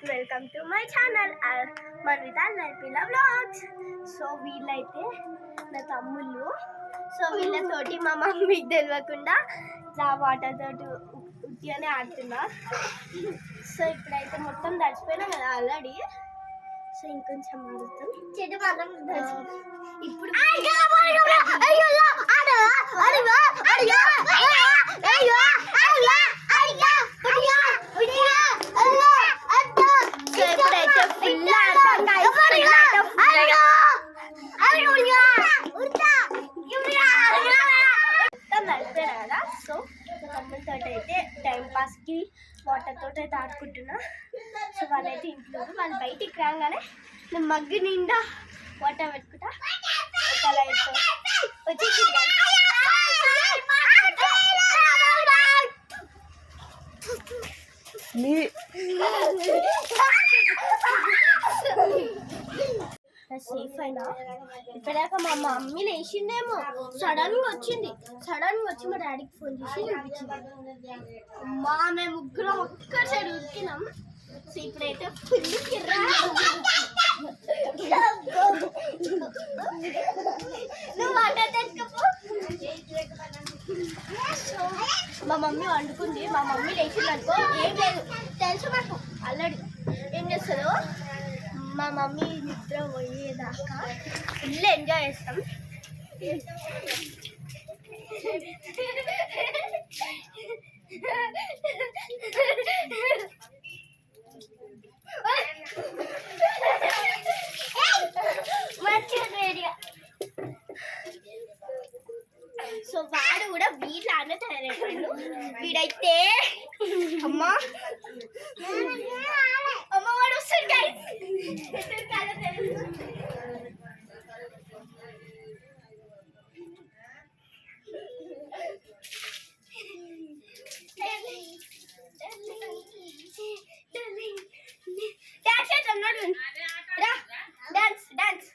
Welcome to my channel Manvitha Narpila vlogs. So వీళ్ళైతే నా తమ్ముళ్ళు. సో వీళ్ళతోటి మా మమ్మీకి తెలియకుండా వాటర్ తోటి ఉట్టిగానే ఆడుతున్నా. సో ఇప్పుడైతే మొత్తం తడిచిపోయినా కదా ఆల్రెడీ. సో ఇంకొంచెం ఆడుతాం. చెట్టు మాత్రం ఇప్పుడు కదా. సో తమ్ముళ్ళతో అయితే టైం పాస్కి వాటర్ తోటి అయితే ఆడుకుంటున్నా. సో వాళ్ళైతే ఇంట్లో, వాళ్ళు బయటికి రాగానే నేను మగ్గు నిండా వాటర్ పెట్టుకుంటా. అలా అయితే వచ్చేసి సేఫ్ అయినా. ఇప్పటిదాకా మా మమ్మీ లేచిందేమో, సడన్గా వచ్చింది. సడన్గా వచ్చి మా డాడీకి ఫోన్ చేసి చూపించింది. మేము ముగ్గురం ఒక్కసారి ఉరికినాం. సో ఇప్పుడైతే ఫుల్ కిర్రా. నువ్వు వాటర్ తెచ్చుకోపో. సో మా మమ్మీ వండుకుంది. మా మమ్మీ లేచింది అనుకో, ఏం లేదు తెలుసు నాకు ఆల్రెడీ. ఏం చేస్తుందో మా మమ్మీ నిద్ర పోయేదాకా ఫుల్ ఎంజాయ్ చేస్తాం. సో వాడు కూడా వీళ్ళనే తయారైపోయాడు. వీడైతే అమ్మా అమ్మ వాడు వస్తాడు గైస్. డాన్స్ చేద్దాం, నడు రా. డాన్స్ డాన్స్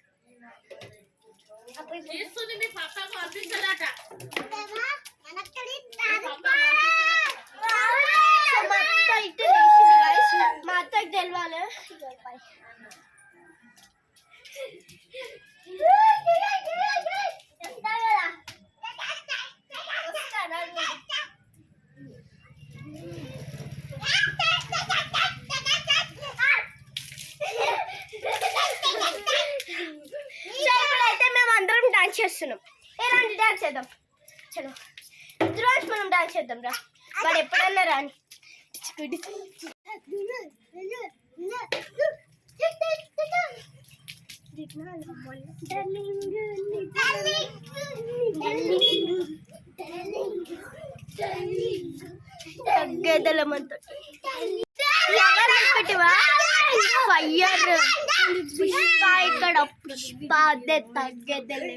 మా అత్తకి తెలవాలి. ఇప్పుడైతే మేము అందరం డాన్స్ చేస్తున్నాం. ఎలాంటి డాన్స్ చేద్దాం? చలో రోజు మనం డాన్స్ చేద్దాం రా. వాడు ఎప్పుడన్నా రాని. తగ్గదలమంతో ఫైర్ పుష్ప ఇక్కడ పుష్ప అదే తగ్గదలే.